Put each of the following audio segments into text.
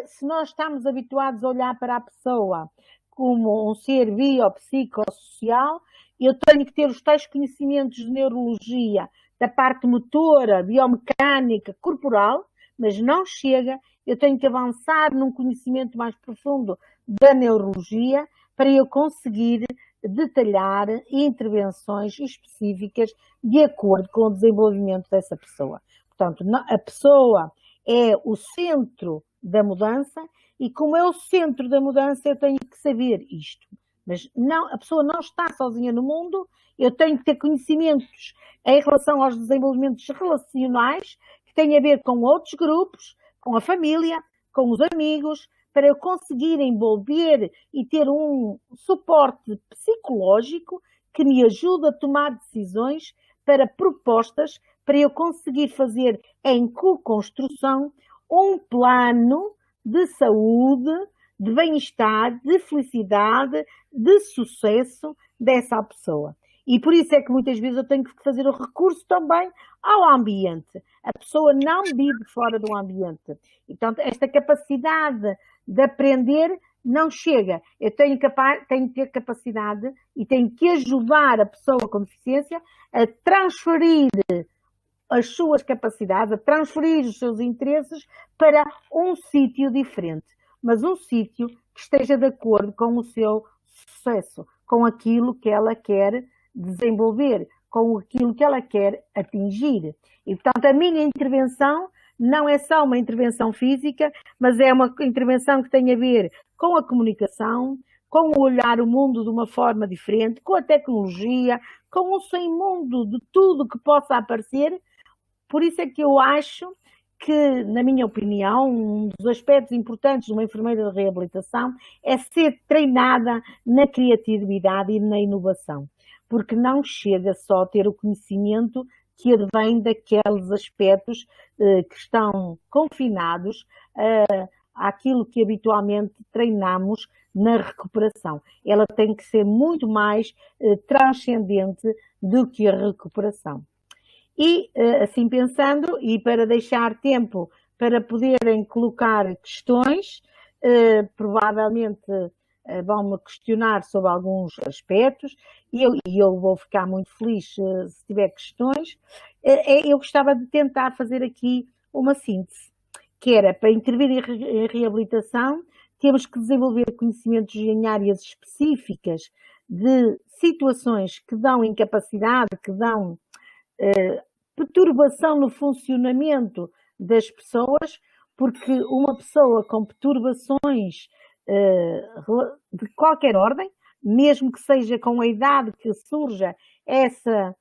se nós estamos habituados a olhar para a pessoa como um ser biopsicossocial, eu tenho que ter os tais conhecimentos de neurologia, da parte motora, biomecânica, corporal, mas não chega, eu tenho que avançar num conhecimento mais profundo da neurologia para eu conseguir detalhar intervenções específicas de acordo com o desenvolvimento dessa pessoa. Portanto, a pessoa é o centro da mudança e como é o centro da mudança eu tenho que saber isto. Mas não, a pessoa não está sozinha no mundo, eu tenho que ter conhecimentos em relação aos desenvolvimentos relacionais que têm a ver com outros grupos, com a família, com os amigos, para eu conseguir envolver e ter um suporte psicológico que me ajude a tomar decisões para propostas, para eu conseguir fazer em co-construção um plano de saúde, de bem-estar, de felicidade, de sucesso dessa pessoa. E por isso é que muitas vezes eu tenho que fazer o recurso também ao ambiente. A pessoa não vive fora do ambiente. Então, esta capacidade de aprender não chega. Eu tenho que ter capacidade e tenho que ajudar a pessoa com deficiência a transferir as suas capacidades, a transferir os seus interesses para um sítio diferente. Mas um sítio que esteja de acordo com o seu sucesso, com aquilo que ela quer desenvolver, com aquilo que ela quer atingir. E, portanto, a minha intervenção não é só uma intervenção física, mas é uma intervenção que tem a ver com a comunicação, com o olhar o mundo de uma forma diferente, com a tecnologia, com o sem mundo de tudo que possa aparecer. Por isso é que eu acho que, na minha opinião, um dos aspectos importantes de uma enfermeira de reabilitação é ser treinada na criatividade e na inovação, porque não chega só a ter o conhecimento que advém daqueles aspectos que estão confinados àquilo que habitualmente treinamos na recuperação. Ela tem que ser muito mais transcendente do que a recuperação. E, assim pensando, e para deixar tempo para poderem colocar questões, provavelmente vão-me questionar sobre alguns aspectos e eu vou ficar muito feliz se tiver questões. Eu gostava de tentar fazer aqui uma síntese, que era, para intervir em reabilitação, temos que desenvolver conhecimentos em áreas específicas de situações que dão incapacidade, que dão perturbação no funcionamento das pessoas, porque uma pessoa com perturbações de qualquer ordem, mesmo que seja com a idade que surja essa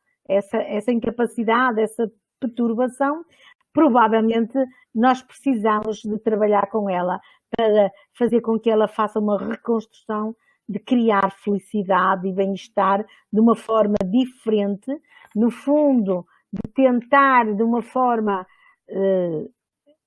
incapacidade, essa perturbação, provavelmente nós precisamos de trabalhar com ela para fazer com que ela faça uma reconstrução de criar felicidade e bem-estar de uma forma diferente, no fundo, de tentar de uma forma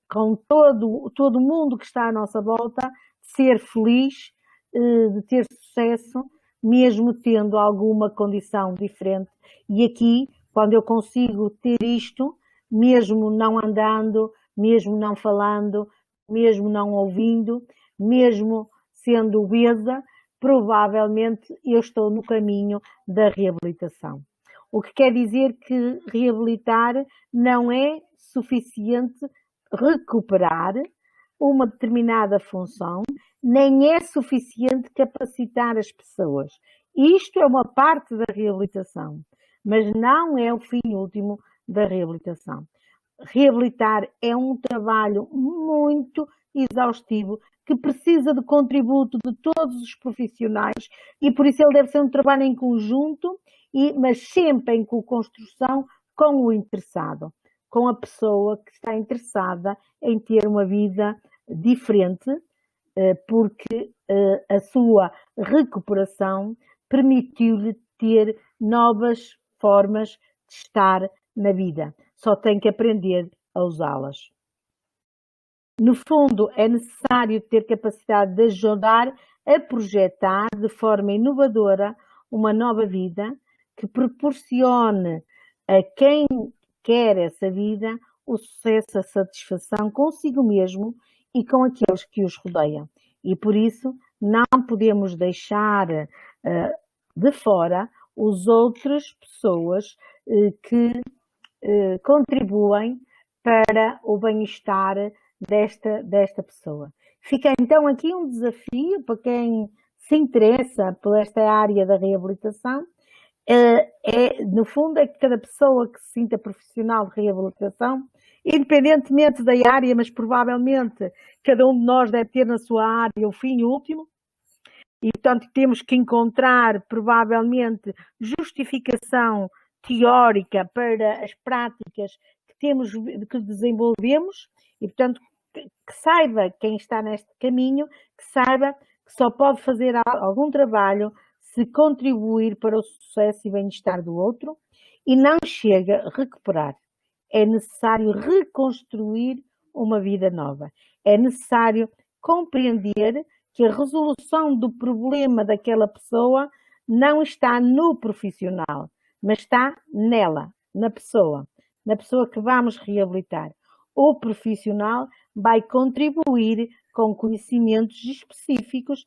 com todo mundo que está à nossa volta, ser feliz, de ter sucesso, mesmo tendo alguma condição diferente. E aqui, quando eu consigo ter isto, mesmo não andando, mesmo não falando, mesmo não ouvindo, mesmo sendo obesa, provavelmente eu estou no caminho da reabilitação. O que quer dizer que reabilitar não é suficiente recuperar uma determinada função, nem é suficiente capacitar as pessoas. Isto é uma parte da reabilitação, mas não é o fim último da reabilitação. Reabilitar é um trabalho muito exaustivo que precisa de contributo de todos os profissionais e por isso ele deve ser um trabalho em conjunto, mas sempre em co-construção com o interessado, com a pessoa que está interessada em ter uma vida diferente, porque a sua recuperação permitiu-lhe ter novas formas de estar na vida. Só tem que aprender a usá-las. No fundo, é necessário ter capacidade de ajudar a projetar de forma inovadora uma nova vida que proporcione a quem quer essa vida o sucesso, a satisfação consigo mesmo e com aqueles que os rodeiam. E por isso não podemos deixar de fora as outras pessoas que contribuem para o bem-estar desta pessoa. Fica então aqui um desafio para quem se interessa por esta área da reabilitação, no fundo, é que cada pessoa que se sinta profissional de reabilitação, independentemente da área, mas provavelmente cada um de nós deve ter na sua área o fim último, e portanto temos que encontrar provavelmente justificação teórica para as práticas que desenvolvemos, e portanto que saiba quem está neste caminho, que saiba que só pode fazer algum trabalho se contribuir para o sucesso e bem-estar do outro, e não chega a recuperar. É necessário reconstruir uma vida nova. É necessário compreender que a resolução do problema daquela pessoa não está no profissional, mas está nela, na pessoa que vamos reabilitar. O profissional vai contribuir com conhecimentos específicos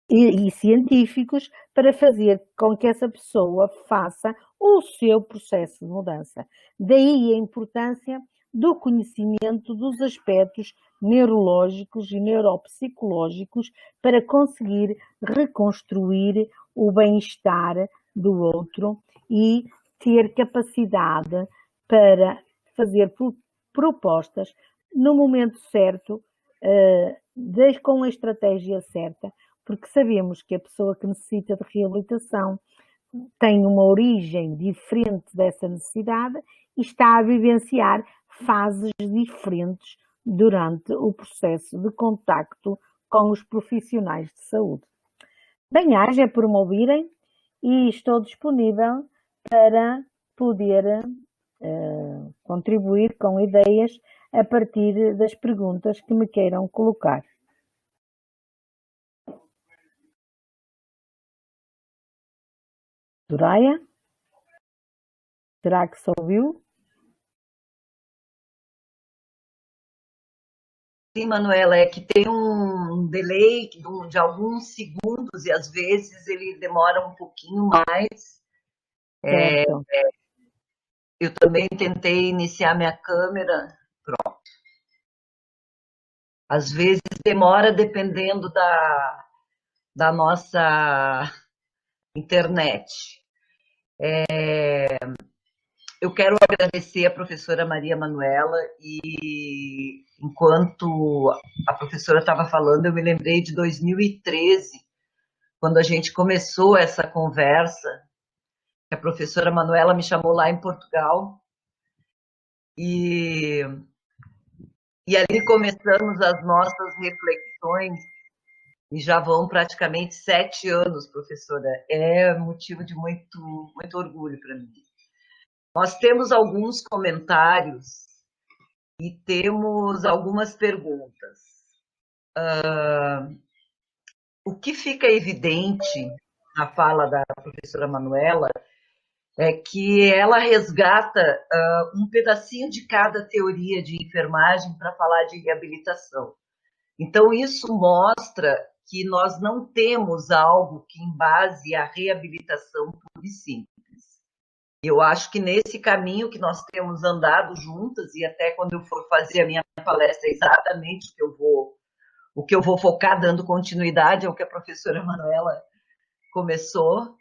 e científicos para fazer com que essa pessoa faça o seu processo de mudança. Daí a importância do conhecimento dos aspectos neurológicos e neuropsicológicos para conseguir reconstruir o bem-estar do outro e ter capacidade para fazer propostas no momento certo, com a estratégia certa, porque sabemos que a pessoa que necessita de reabilitação tem uma origem diferente dessa necessidade e está a vivenciar fases diferentes durante o processo de contacto com os profissionais de saúde. Bem-aja por me ouvirem e estou disponível para poder contribuir com ideias a partir das perguntas que me queiram colocar. Soraya? Será que se ouviu? Sim, Manuela, é que tem um delay de alguns segundos e às vezes ele demora um pouquinho mais. Eu também tentei iniciar minha câmera, pronto. Às vezes demora dependendo da nossa internet. Eu quero agradecer a professora Maria Manuela e enquanto a professora estava falando, eu me lembrei de 2013, quando a gente começou essa conversa, a professora Manuela me chamou lá em Portugal e ali começamos as nossas reflexões e já vão praticamente 7 anos, professora. É motivo de muito, muito orgulho para mim. Nós temos alguns comentários e temos algumas perguntas. O que fica evidente na fala da professora Manuela é que ela resgata um pedacinho de cada teoria de enfermagem para falar de reabilitação. Então, isso mostra que nós não temos algo que embase a reabilitação pura e simples. Eu acho que nesse caminho que nós temos andado juntas, e até quando eu for fazer a minha palestra, é exatamente o que eu vou focar, dando continuidade ao que a professora Manuela começou,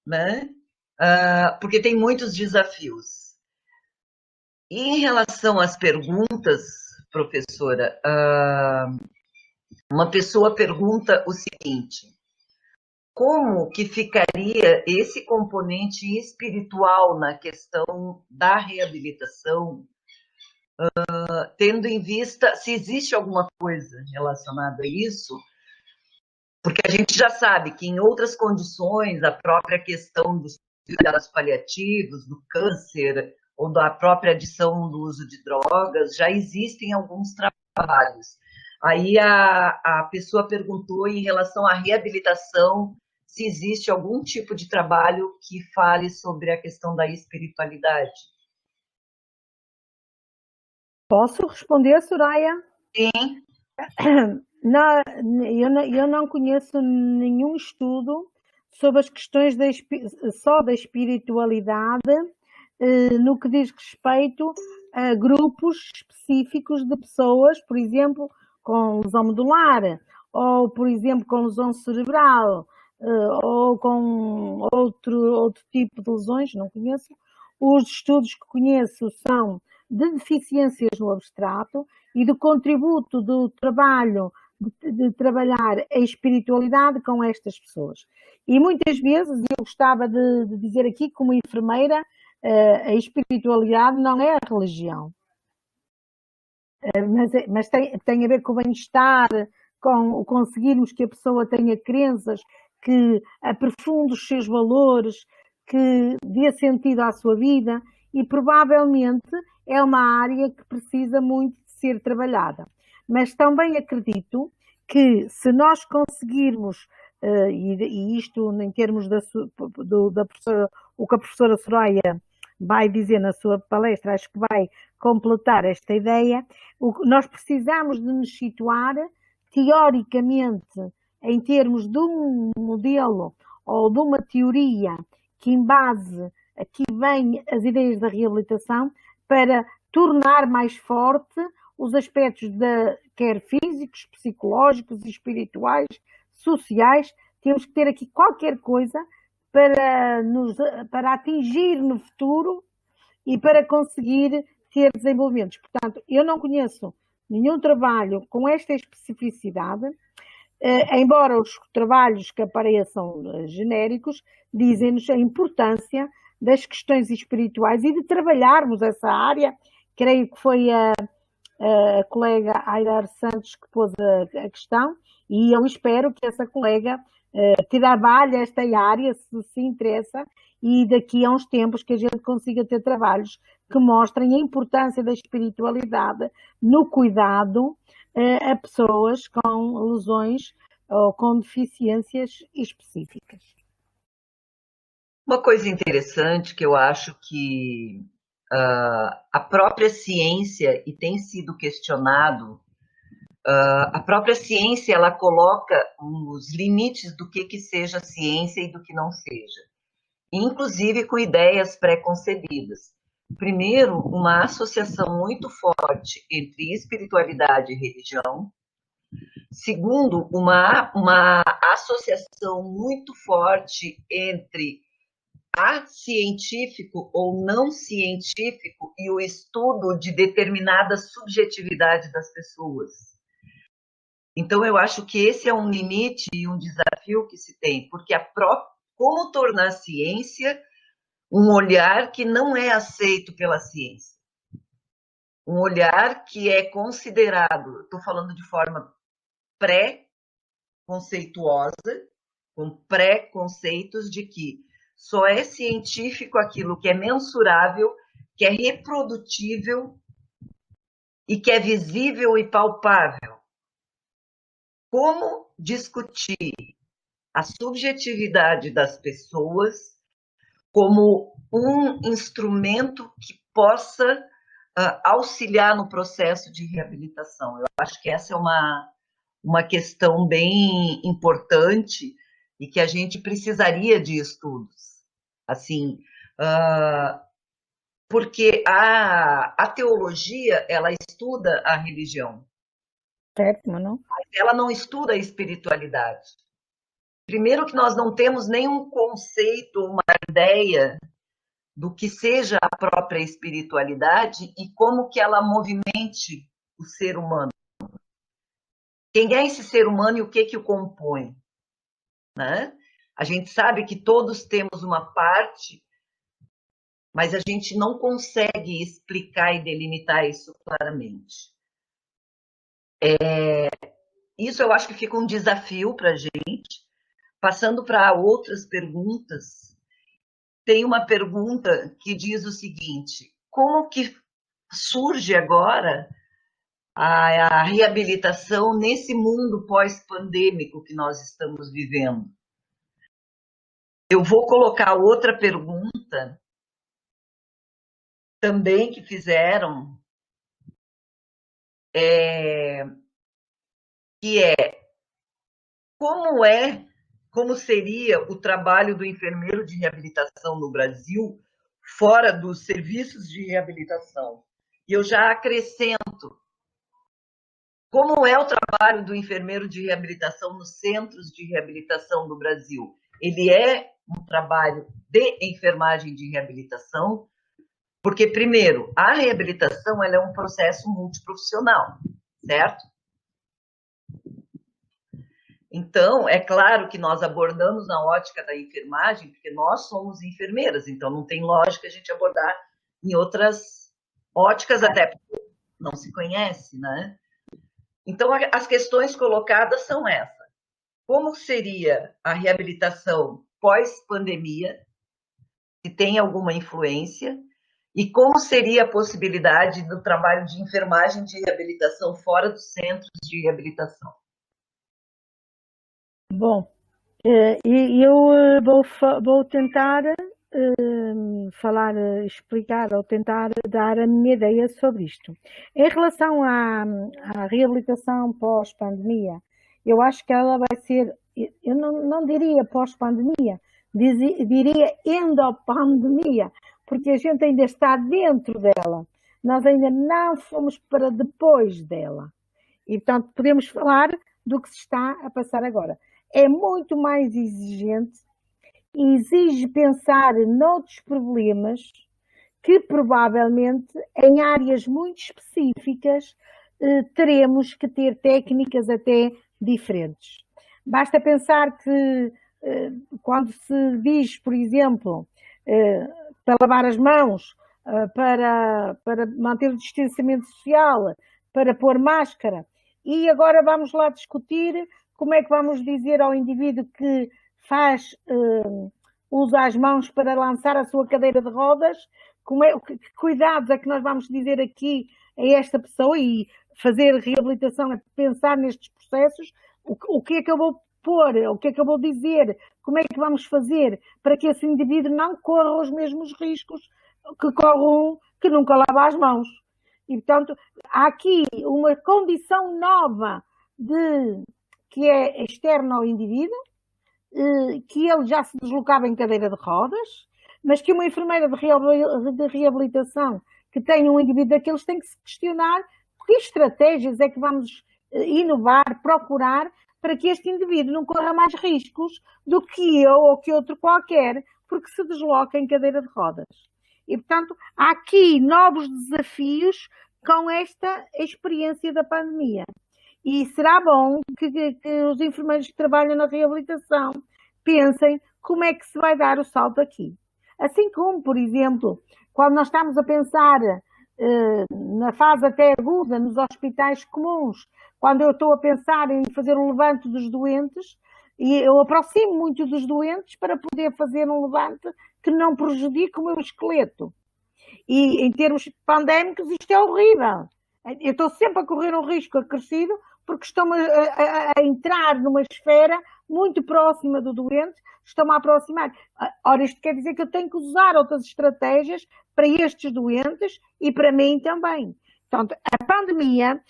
né? Porque tem muitos desafios. E em relação às perguntas, professora, uma pessoa pergunta o seguinte: como que ficaria esse componente espiritual na questão da reabilitação, tendo em vista se existe alguma coisa relacionada a isso? Porque a gente já sabe que em outras condições, a própria questão dos cuidados paliativos, do câncer, ou da própria adição do uso de drogas, já existem alguns trabalhos. Aí a pessoa perguntou em relação à reabilitação, se existe algum tipo de trabalho que fale sobre a questão da espiritualidade. Posso responder, Soraya? Sim. Eu não conheço nenhum estudo sobre as questões só da espiritualidade, no que diz respeito a grupos específicos de pessoas, por exemplo, com lesão medular, ou, por exemplo, com lesão cerebral, ou com outro tipo de lesões, não conheço. Os estudos que conheço são de deficiências no abstrato e do contributo do trabalho de trabalhar a espiritualidade com estas pessoas. E muitas vezes, eu gostava de dizer aqui, como enfermeira, a espiritualidade não é a religião, mas tem a ver com o bem-estar, com o conseguirmos que a pessoa tenha crenças, que aprofunde os seus valores, que dê sentido à sua vida, e provavelmente é uma área que precisa muito de ser trabalhada. Mas também acredito que se nós conseguirmos, e isto em termos da professora, o que a professora Soraya vai dizer na sua palestra, acho que vai completar esta ideia, nós precisamos de nos situar teoricamente em termos de um modelo ou de uma teoria que embase aqui vem as ideias da reabilitação para tornar mais forte os aspectos quer físicos, psicológicos, espirituais, sociais. Temos que ter aqui qualquer coisa para atingir no futuro e para conseguir ter desenvolvimentos. Portanto, eu não conheço nenhum trabalho com esta especificidade, embora os trabalhos que apareçam genéricos dizem-nos a importância das questões espirituais e de trabalharmos essa área. Creio que foi a colega Aidar Santos que pôs a questão, e eu espero que essa colega trabalhe esta área, se interessa, e daqui a uns tempos que a gente consiga ter trabalhos que mostrem a importância da espiritualidade no cuidado a pessoas com lesões ou com deficiências específicas. Uma coisa interessante que eu acho que a própria ciência, e tem sido questionado, a própria ciência ela coloca os limites do que seja ciência e do que não seja, inclusive com ideias pré-concebidas. Primeiro, uma associação muito forte entre espiritualidade e religião. Segundo, uma associação muito forte entre científico ou não científico e o estudo de determinada subjetividade das pessoas. Então, eu acho que esse é um limite e um desafio que se tem, porque como tornar a ciência um olhar que não é aceito pela ciência. Um olhar que é considerado, estou falando de forma pré-conceituosa, com pré-conceitos de que só é científico aquilo que é mensurável, que é reprodutível e que é visível e palpável. Como discutir a subjetividade das pessoas como um instrumento que possa auxiliar no processo de reabilitação? Eu acho que essa é uma questão bem importante e que a gente precisaria de estudos. Assim, porque a teologia, ela estuda a religião. Certo, não? Mas ela não estuda a espiritualidade. Primeiro que nós não temos nenhum conceito, uma ideia do que seja a própria espiritualidade e como que ela movimente o ser humano. Quem é esse ser humano e o que o compõe? Né? A gente sabe que todos temos uma parte, mas a gente não consegue explicar e delimitar isso claramente. Isso eu acho que fica um desafio para a gente. Passando para outras perguntas, tem uma pergunta que diz o seguinte: como que surge agora a reabilitação nesse mundo pós-pandêmico que nós estamos vivendo? Eu vou colocar outra pergunta também que fizeram, que como seria o trabalho do enfermeiro de reabilitação no Brasil fora dos serviços de reabilitação. E eu já acrescento, como é o trabalho do enfermeiro de reabilitação nos centros de reabilitação no Brasil? Ele é um trabalho de enfermagem de reabilitação, porque, primeiro, a reabilitação ela é um processo multiprofissional, certo? Então, é claro que nós abordamos na ótica da enfermagem, porque nós somos enfermeiras, então não tem lógica a gente abordar em outras óticas, até porque não se conhece, né? Então, as questões colocadas são essas. Como seria a reabilitação pós-pandemia, se tem alguma influência, e como seria a possibilidade do trabalho de enfermagem de reabilitação fora dos centros de reabilitação? Bom, eu vou tentar falar, explicar ou tentar dar a minha ideia sobre isto. Em relação à reabilitação pós-pandemia, eu acho que ela vai ser, eu não diria pós-pandemia, diria endopandemia, porque a gente ainda está dentro dela, nós ainda não fomos para depois dela. E, portanto, podemos falar do que se está a passar agora. É muito mais exigente, exige pensar noutros problemas que provavelmente em áreas muito específicas teremos que ter técnicas até diferentes. Basta pensar que quando se diz, por exemplo, para lavar as mãos, para manter o distanciamento social, para pôr máscara, e agora vamos lá discutir como é que vamos dizer ao indivíduo que usa as mãos para lançar a sua cadeira de rodas, que cuidados é que nós vamos dizer aqui a esta pessoa, e fazer reabilitação é pensar nestes processos, o que é que eu vou pôr, o que é que eu vou dizer, como é que vamos fazer para que esse indivíduo não corra os mesmos riscos que corre um que nunca lava as mãos. E, portanto, há aqui uma condição nova que é externa ao indivíduo, que ele já se deslocava em cadeira de rodas, mas que uma enfermeira de reabilitação que tem um indivíduo daqueles tem que se questionar que estratégias é que vamos inovar, procurar, para que este indivíduo não corra mais riscos do que eu ou que outro qualquer, porque se desloca em cadeira de rodas. E, portanto, há aqui novos desafios com esta experiência da pandemia. E será bom que os enfermeiros que trabalham na reabilitação pensem como é que se vai dar o salto aqui. Assim como, por exemplo, quando nós estamos a pensar na fase até aguda, nos hospitais comuns, quando eu estou a pensar em fazer um levante dos doentes, e eu aproximo muito dos doentes para poder fazer um levante que não prejudique o meu esqueleto. E em termos pandémicos, isto é horrível. Eu estou sempre a correr um risco acrescido porque estou a entrar numa esfera muito próxima do doente, estou-me a aproximar. Ora, isto quer dizer que eu tenho que usar outras estratégias para estes doentes e para mim também. Portanto, a pandemia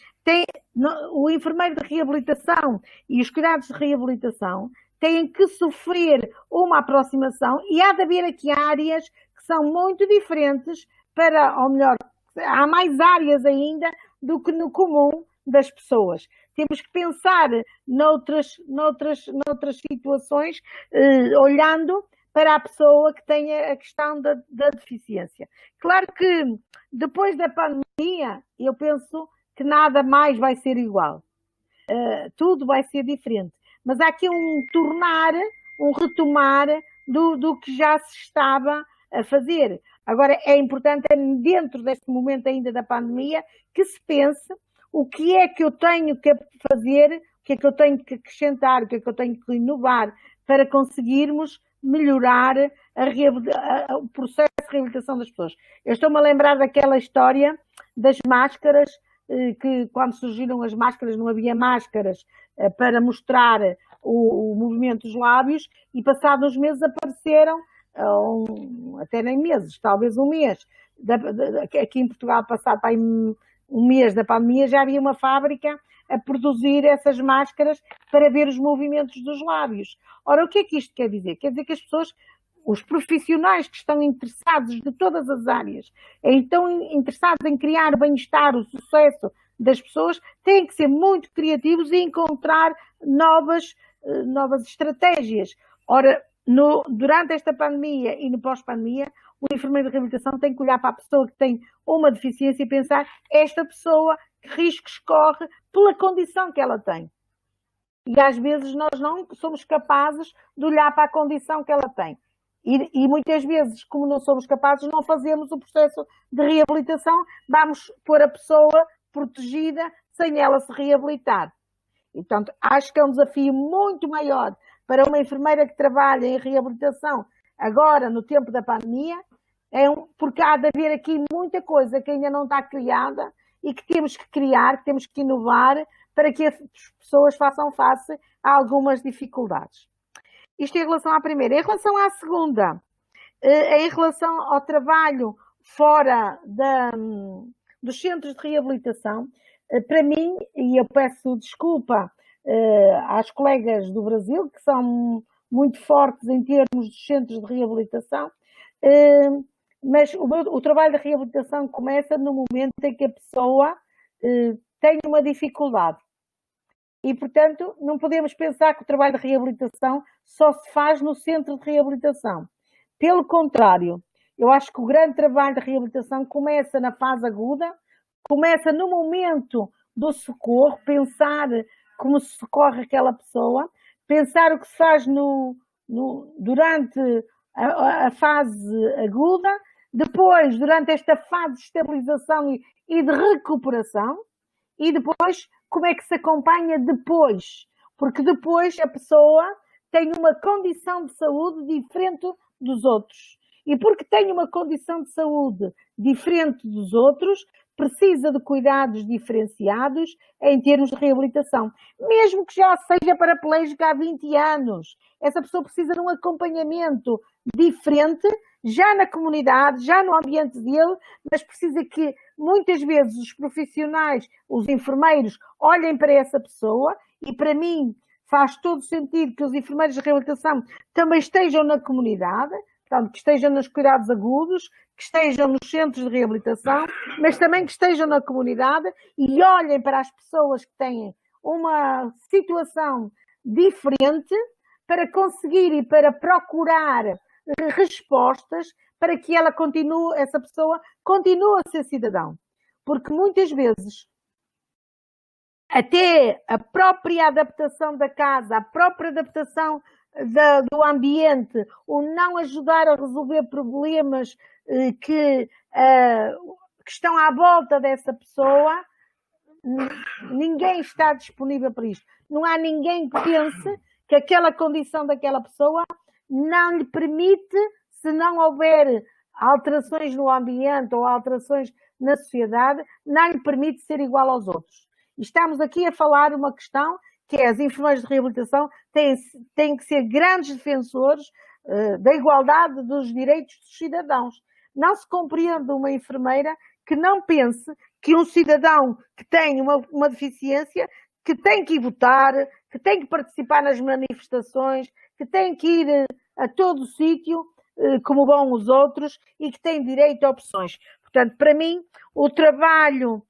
o enfermeiro de reabilitação e os cuidados de reabilitação têm que sofrer uma aproximação, e há de haver aqui áreas que são muito diferentes ou melhor, há mais áreas ainda do que no comum das pessoas. Temos que pensar noutras situações, olhando para a pessoa que tem a questão da deficiência. Claro que depois da pandemia, eu penso que nada mais vai ser igual. Tudo vai ser diferente. Mas há aqui um retomar do que já se estava a fazer. Agora, é importante, dentro deste momento ainda da pandemia, que se pense o que é que eu tenho que fazer, o que é que eu tenho que acrescentar, o que é que eu tenho que inovar para conseguirmos melhorar o processo de reabilitação das pessoas. Eu estou-me a lembrar daquela história das máscaras, que quando surgiram as máscaras não havia máscaras para mostrar o movimento dos lábios, e passados uns meses apareceram, até nem meses, talvez um mês, aqui em Portugal, passado para um mês da pandemia, já havia uma fábrica a produzir essas máscaras para ver os movimentos dos lábios. Ora, o que é que isto quer dizer? Quer dizer que as pessoas, os profissionais que estão interessados de todas as áreas, estão interessados em criar o bem-estar, o sucesso das pessoas, têm que ser muito criativos e encontrar novas estratégias. Ora, durante esta pandemia e no pós-pandemia, o enfermeiro de reabilitação tem que olhar para a pessoa que tem uma deficiência e pensar, esta pessoa, que riscos corre pela condição que ela tem. E às vezes nós não somos capazes de olhar para a condição que ela tem. E muitas vezes, como não somos capazes, não fazemos o processo de reabilitação, vamos pôr a pessoa protegida sem ela se reabilitar. E, portanto, acho que é um desafio muito maior para uma enfermeira que trabalha em reabilitação agora, no tempo da pandemia, porque há de haver aqui muita coisa que ainda não está criada e que temos que criar, que temos que inovar para que as pessoas façam face a algumas dificuldades. Isto em relação à primeira. Em relação à segunda, em relação ao trabalho fora dos centros de reabilitação, para mim, e eu peço desculpa às colegas do Brasil, que são muito fortes em termos dos centros de reabilitação, mas o trabalho de reabilitação começa no momento em que a pessoa tem uma dificuldade. E, portanto, não podemos pensar que o trabalho de reabilitação só se faz no centro de reabilitação. Pelo contrário, eu acho que o grande trabalho de reabilitação começa na fase aguda, começa no momento do socorro, pensar como se socorre aquela pessoa, pensar o que se faz durante a fase aguda, depois, durante esta fase de estabilização e de recuperação, e depois, como é que se acompanha depois? Porque depois a pessoa tem uma condição de saúde diferente dos outros. E porque tem uma condição de saúde diferente dos outros, precisa de cuidados diferenciados em termos de reabilitação. Mesmo que já seja paraplégica há 20 anos, essa pessoa precisa de um acompanhamento diferente, já na comunidade, já no ambiente dele, mas precisa que muitas vezes os profissionais, os enfermeiros, olhem para essa pessoa e para mim faz todo sentido que os enfermeiros de reabilitação também estejam na comunidade, portanto, que estejam nos cuidados agudos, que estejam nos centros de reabilitação, mas também que estejam na comunidade e olhem para as pessoas que têm uma situação diferente para conseguir e para procurar respostas para que essa pessoa continue a ser cidadão. Porque muitas vezes até a própria adaptação da casa, a própria adaptação do ambiente, o não ajudar a resolver problemas que estão à volta dessa pessoa, ninguém está disponível para isto. Não há ninguém que pense que aquela condição daquela pessoa não lhe permite, se não houver alterações no ambiente ou alterações na sociedade, não lhe permite ser igual aos outros. E estamos aqui a falar uma questão que é as enfermeiras de reabilitação têm que ser grandes defensores da igualdade dos direitos dos cidadãos. Não se compreende uma enfermeira que não pense que um cidadão que tem uma deficiência, que tem que ir votar, que tem que participar nas manifestações, que tem que ir a todo o sítio, como vão os outros, e que tem direito a opções. Portanto, para mim, o trabalho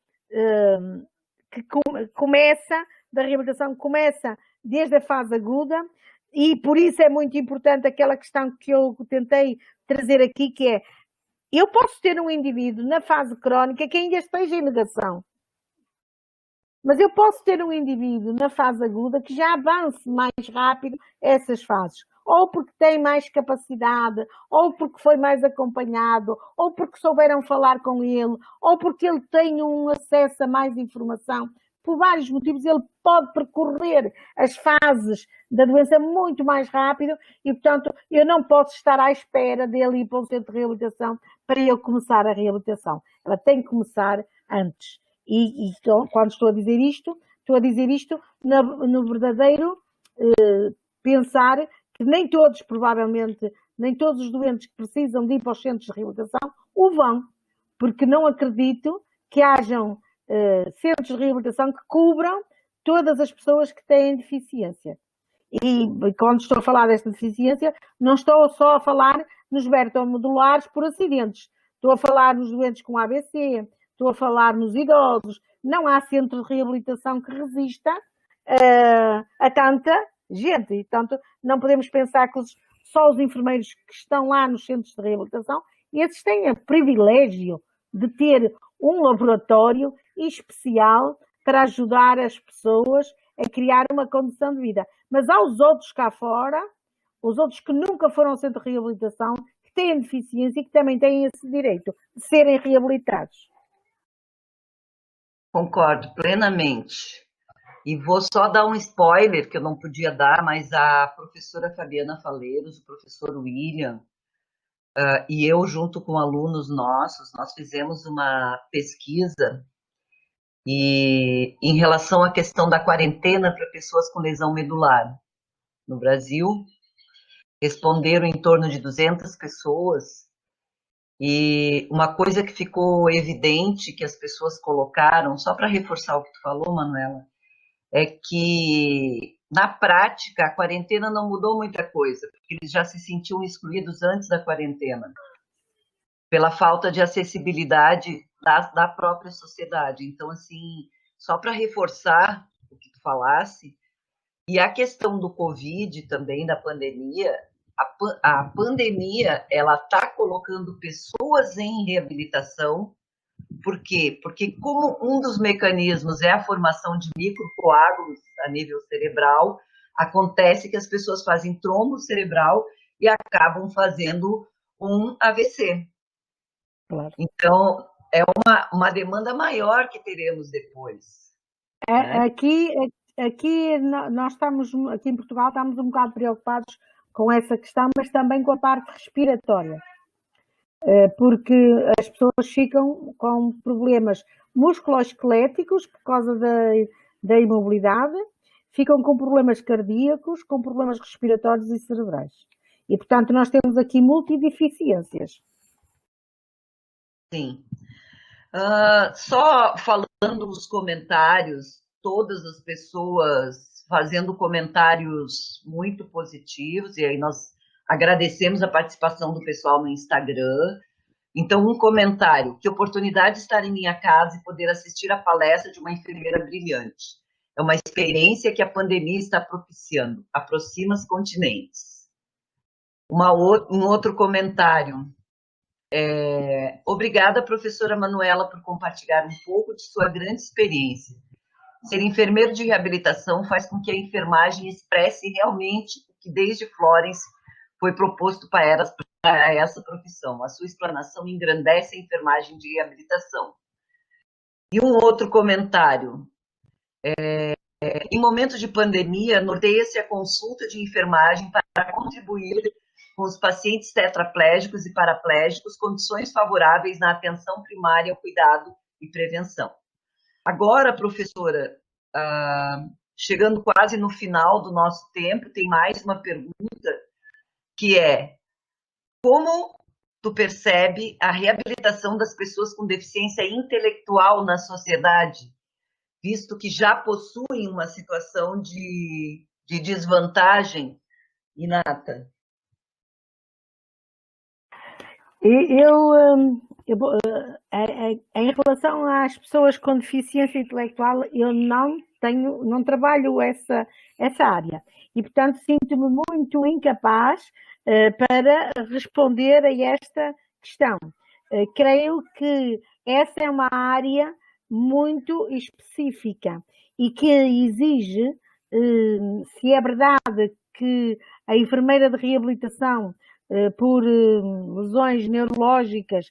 que da reabilitação começa desde a fase aguda, e por isso é muito importante aquela questão que eu tentei trazer aqui, que é, eu posso ter um indivíduo na fase crónica que ainda esteja em negação, mas eu posso ter um indivíduo na fase aguda que já avance mais rápido essas fases, ou porque tem mais capacidade, ou porque foi mais acompanhado, ou porque souberam falar com ele, ou porque ele tem um acesso a mais informação. Por vários motivos, ele pode percorrer as fases da doença muito mais rápido e, portanto, eu não posso estar à espera dele ir para o centro de reabilitação para ele começar a reabilitação. Ela tem que começar antes. E quando estou a dizer isto no verdadeiro pensar que nem todos, provavelmente, nem todos os doentes que precisam de ir para os centros de reabilitação o vão, porque não acredito que hajam centros de reabilitação que cubram todas as pessoas que têm deficiência. E quando estou a falar desta deficiência, não estou só a falar nos vertebrodulares por acidentes. Estou a falar nos doentes com ABC, estou a falar nos idosos. Não há centro de reabilitação que resista a tanta gente. E, portanto, não podemos pensar que só os enfermeiros que estão lá nos centros de reabilitação, esses têm o privilégio de ter um laboratório especial para ajudar as pessoas a criar uma condição de vida. Mas há os outros cá fora, os outros que nunca foram ao centro de reabilitação, que têm deficiência e que também têm esse direito de serem reabilitados. Concordo plenamente. E vou só dar um spoiler que eu não podia dar, mas a professora Fabiana Faleiros, o professor William, e eu, junto com alunos nossos, nós fizemos uma pesquisa em relação à questão da quarentena para pessoas com lesão medular. No Brasil, responderam em torno de 200 pessoas, e uma coisa que ficou evidente que as pessoas colocaram, só para reforçar o que tu falou, Manuela, é que, na prática, a quarentena não mudou muita coisa, porque eles já se sentiam excluídos antes da quarentena, pela falta de acessibilidade da própria sociedade. Então, assim, só para reforçar o que tu falasse, e a questão do Covid também, da pandemia, a pandemia, ela está colocando pessoas em reabilitação. Por quê? Porque como um dos mecanismos é a formação de microcoágulos a nível cerebral, acontece que as pessoas fazem trombo cerebral e acabam fazendo um AVC. Claro. Então, é uma demanda maior que teremos depois. Né? Aqui nós estamos, aqui em Portugal, estamos um bocado preocupados com essa questão, mas também com a parte respiratória. Porque as pessoas ficam com problemas musculoesqueléticos por causa da imobilidade, ficam com problemas cardíacos, com problemas respiratórios e cerebrais. E, portanto, nós temos aqui multideficiências. Sim. Só falando nos comentários, todas as pessoas fazendo comentários muito positivos, e aí nós agradecemos a participação do pessoal no Instagram. Então, um comentário: que oportunidade de estar em minha casa e poder assistir a palestra de uma enfermeira brilhante. É uma experiência que a pandemia está propiciando. Aproxima os continentes. Um outro comentário. Obrigada, professora Manuela, por compartilhar um pouco de sua grande experiência. Ser enfermeiro de reabilitação faz com que a enfermagem expresse realmente o que desde Florence foi proposto para essa profissão. A sua explanação engrandece a enfermagem de reabilitação. E um outro comentário. Em momentos de pandemia, norteia-se a consulta de enfermagem para contribuir com os pacientes tetraplégicos e paraplégicos, condições favoráveis na atenção primária, cuidado e prevenção. Agora, professora, chegando quase no final do nosso tempo, tem mais uma pergunta, que é: como tu percebe a reabilitação das pessoas com deficiência intelectual na sociedade, visto que já possuem uma situação de desvantagem inata? Em relação às pessoas com deficiência intelectual, eu não trabalho essa área e, portanto, sinto-me muito incapaz para responder a esta questão. Creio que essa é uma área muito específica e que exige, se é verdade que a enfermeira de reabilitação por lesões neurológicas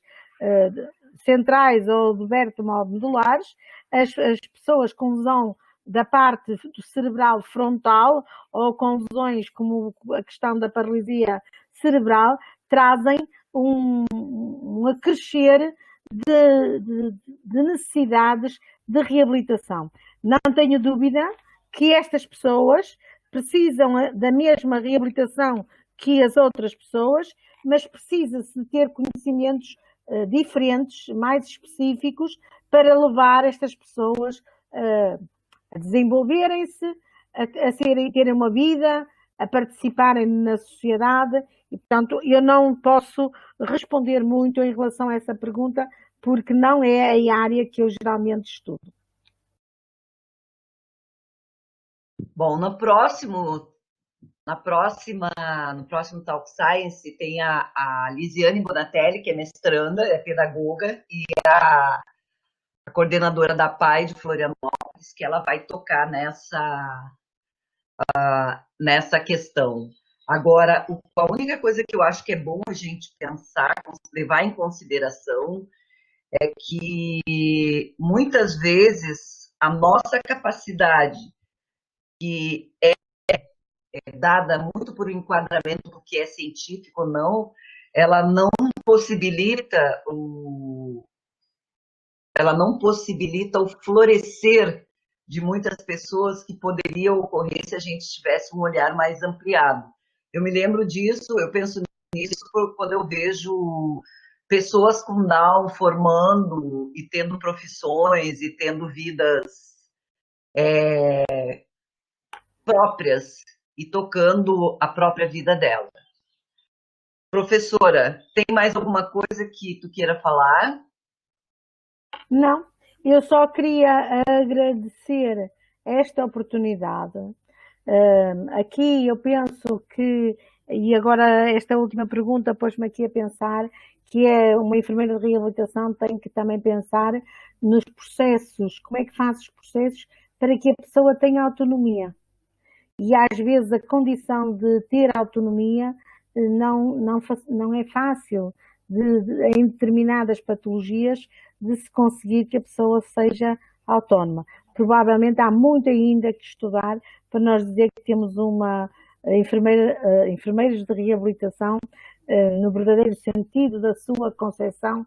centrais ou de vertebro-medulares, as pessoas com lesão da parte do cerebral frontal ou com lesões como a questão da paralisia cerebral trazem um acrescer de necessidades de reabilitação. Não tenho dúvida que estas pessoas precisam da mesma reabilitação que as outras pessoas, mas precisa-se ter conhecimentos diferentes, mais específicos, para levar estas pessoas a desenvolverem-se, terem uma vida, a participarem na sociedade, e portanto eu não posso responder muito em relação a essa pergunta, porque não é a área que eu geralmente estudo. Bom, no próximo Talk Science tem a Lisiane Bonatelli, que é mestranda, é pedagoga, e é a coordenadora da PAI de Florianópolis, que ela vai tocar nessa questão. Agora, a única coisa que eu acho que é bom a gente pensar, levar em consideração, é que muitas vezes a nossa capacidade, que é dada muito por enquadramento do que é científico ou não, ela não possibilita o florescer de muitas pessoas que poderia ocorrer se a gente tivesse um olhar mais ampliado. Eu me lembro disso, eu penso nisso quando eu vejo pessoas com Down formando e tendo profissões e tendo vidas próprias e tocando a própria vida dela. Professora, tem mais alguma coisa que tu queira falar? Não, eu só queria agradecer esta oportunidade. Aqui eu penso que, e agora esta última pergunta pôs-me aqui a pensar, que é uma enfermeira de reabilitação tem que também pensar nos processos, como é que faz os processos para que a pessoa tenha autonomia. E às vezes a condição de ter autonomia não é fácil em determinadas patologias de se conseguir que a pessoa seja autónoma. Provavelmente há muito ainda que estudar para nós dizer que temos uma enfermeiras de reabilitação no verdadeiro sentido da sua concepção,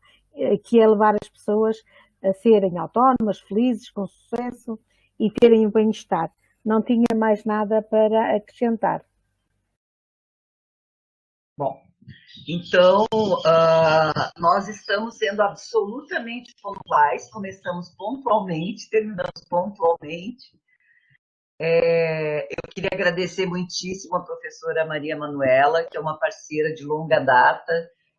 que é levar as pessoas a serem autónomas, felizes, com sucesso e terem o bem-estar. Não tinha mais nada para acrescentar. Bom, então nós estamos sendo absolutamente pontuais, começamos pontualmente, terminamos pontualmente. Eu queria agradecer muitíssimo a professora Maria Manuela, que é uma parceira de longa data,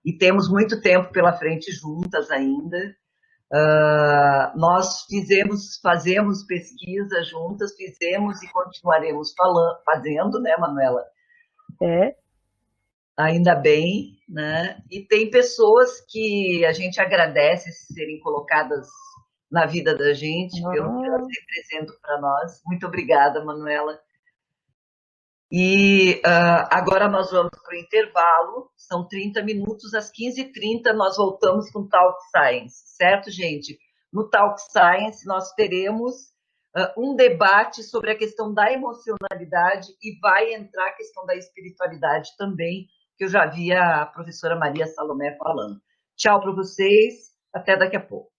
e temos muito tempo pela frente juntas ainda. Nós fazemos pesquisa juntas, fizemos e continuaremos fazendo, né, Manuela? Ainda bem, né? E tem pessoas que a gente agradece serem colocadas na vida da gente, pelo que elas representam para nós. Muito obrigada, Manuela. E agora nós vamos para o intervalo, são 30 minutos, às 15h30 nós voltamos com o Talk Science, certo, gente? No Talk Science nós teremos um debate sobre a questão da emocionalidade e vai entrar a questão da espiritualidade também, que eu já vi a professora Maria Salomé falando. Tchau para vocês, até daqui a pouco.